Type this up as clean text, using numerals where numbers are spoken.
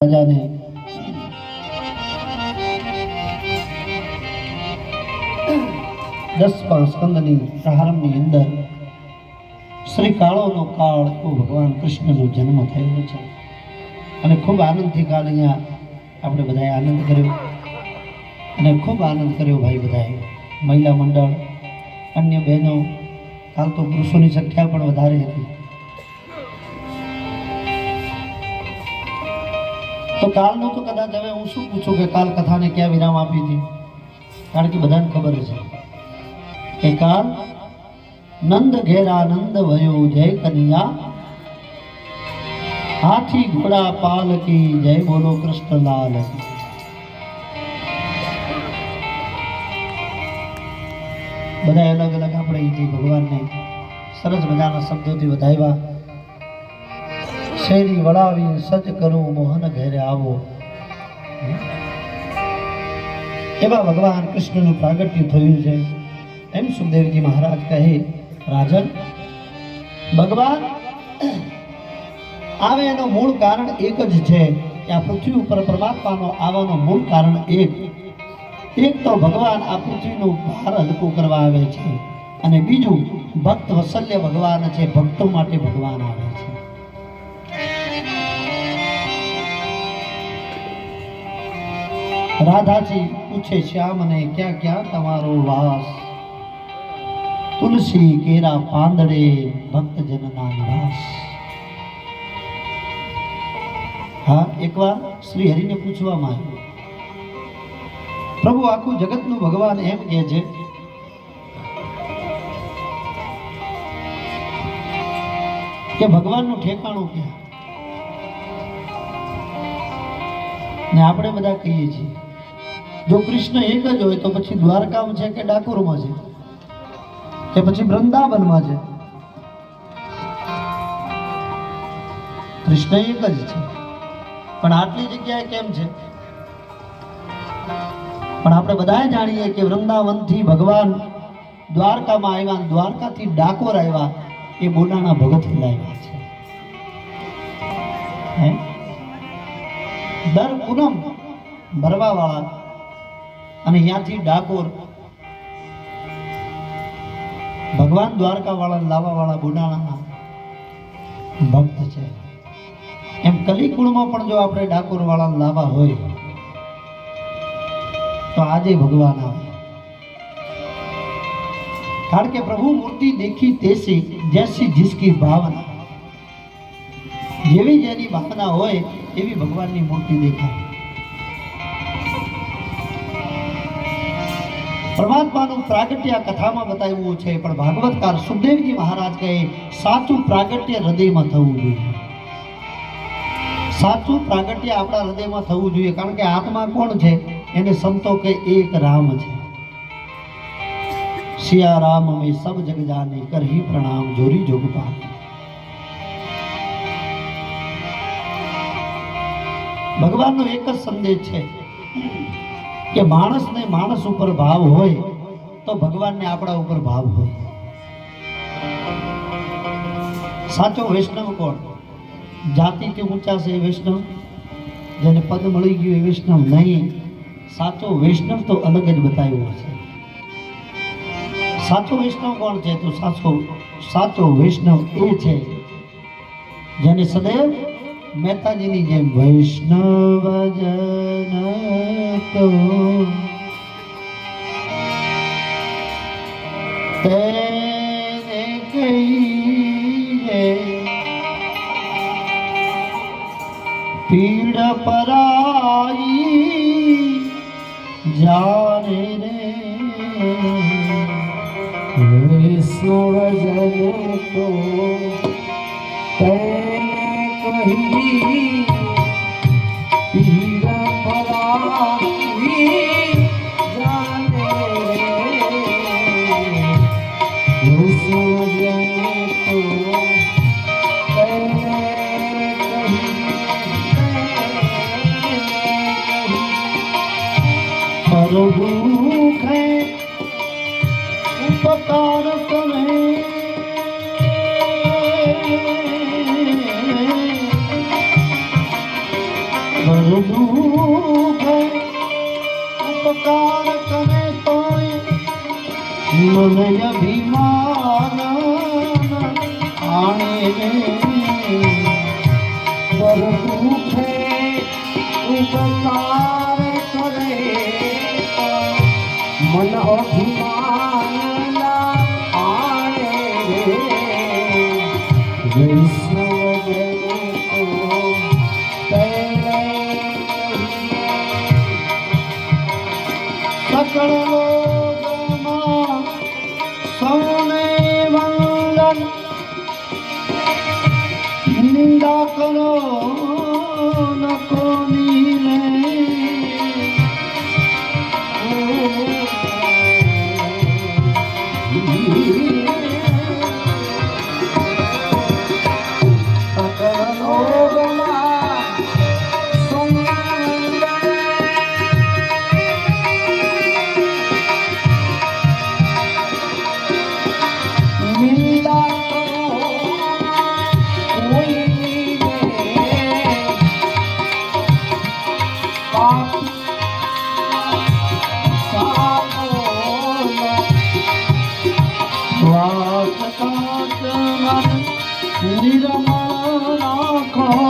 રાજાને દસમા સ્કંદની પ્રારંભની અંદર શ્રી કાળોનો કાળ એવો ભગવાન કૃષ્ણનો જન્મ થયો છે અને ખૂબ આનંદથી કાલ અહીંયા આપણે બધાએ આનંદ કર્યો અને ખૂબ આનંદ કર્યો ભાઈ બધાએ મહિલા મંડળ અન્ય બહેનો કાલ તો પુરુષોની સંખ્યા પણ વધારે હતી તો કાલનું તો કદાચ હવે હું શું પૂછું કે કાલ કથાને ક્યાં વિરામ આપી હતી કારણ કે બધાને ખબર છે કે કાલ નંદ ઘેરા નંદ ભયો જય કનૈયા હાથી ઘોડા પાલ કી જય બોલો કૃષ્ણલાલ બધા અલગ અલગ આપણે અહીંથી ભગવાનને સરસ મજાના શબ્દોથી વધાવ્યા. શેરી વળાવી સજ કરું મોહન ઘેરે આવો, એવા ભગવાન કૃષ્ણનું પ્રાગટ્ય થયું છે. એમ સુખદેવજી મહારાજ કહે, રાજન ભગવાન આવે એનું મૂળ કારણ એક જ છે કે આ પૃથ્વી ઉપર પરમાત્માનો આવવાનું મૂળ કારણ એક તો ભગવાન આ પૃથ્વીનું ભાર હલકું કરવા આવે છે અને બીજું ભક્ત વત્સલ્ય ભગવાન છે, ભક્તો માટે ભગવાન આવે છે. રાધાજી પૂછે શ્યામને ક્યાં ક્યાં તમારો વાસ, તુલસી કેરા પાંદડે ભક્ત જનના નિવાસ. હા, એકવાર શ્રી હરિને પૂછવામાં આવ્યું, પ્રભુ આખું જગતનું ભગવાન એમ કહે છે કે ભગવાનનું ઠેકાણું ક્યાં? ને આપણે બધા કહીએ છીએ જો કૃષ્ણ એક જ હોય તો પછી દ્વારકામાં છે કે ડાકોરમાં છે કે પછી વૃંદાવનમાં છે? કૃષ્ણ એક જ છે પણ આટલી જગ્યાએ કેમ છે? પણ આપણે બધા જાણીએ કે વૃંદાવનથી ભગવાન દ્વારકામાં આવ્યા, દ્વારકાથી ડાકોર આવ્યા એ બોડાના ભગત લાવ્યા છે. દર પૂનમ ભરવા વાળા અને ત્યાંથી ડાકોર ભગવાન દ્વારકા વાળા લાવવા વાળા બોડાના ભક્ત છે. એમ કલિકુળમાં પણ જો આપણે ડાકોર વાળા લાવવા હોય તો આજે ભગવાન આવે, કારણ કે પ્રભુ મૂર્તિ દેખી તેસી જૈસી जिसकी ભાવના, જેવી જેની ભાવના હોય એવી ભગવાનની મૂર્તિ દેખાય. પરમાત્માનું પ્રાગટ્ય કથામાં બતાવ્યું છે પણ ભાગવતકાર સુખદેવજી મહારાજ કહે સાચું પ્રાગટ્ય હૃદયમાં થવું જોઈએ. સાચું પ્રાગટ્ય આપણા હૃદયમાં થવું જોઈએ, કારણ કે આત્મા કોણ છે? એને સંતો કે એક રામ છે. સિયા રામ મેં સબ જગ જાને કરહી પ્રણામ જોરી જોગ પાન. ભગવાનનો એક જ સંદેશ છે કે માણસને માણસ ઉપર ભાવ હોય તો ભગવાનને આપણા ઉપર ભાવ હોય. સાચો વૈષ્ણવ કોણ? જાતિથી ઊંચા છે એ વૈષ્ણવ, જેને પદ મળી ગયું એ વૈષ્ણવ નહીં. સાચો વૈષ્ણવ તો અલગ જ બતાવ્યો છે. સાચો વૈષ્ણવ કોણ છે? તો સાચો વૈષ્ણવ એ છે જેને સદૈવ મહેતાજીની જેમ વૈષ્ણવ જન તો તેને કહીએ પીડ પરાઈ જાને રે, વૈષ્ણવ જન તો તેને કહી પીડ પરાઈ જાને રે, વૈષ્ણવ જન તો તેને दुख है उपकार करे, દુઃખે ઉપકાર કરે તોય મને અભિમાન આણે રે પર દુઃખે ઉપકાર કરે મન અભિમાન આણે રે સકળ લોકમાં સૌને વંદન નિંદા કરો ન કોની રે નિરમા રાખો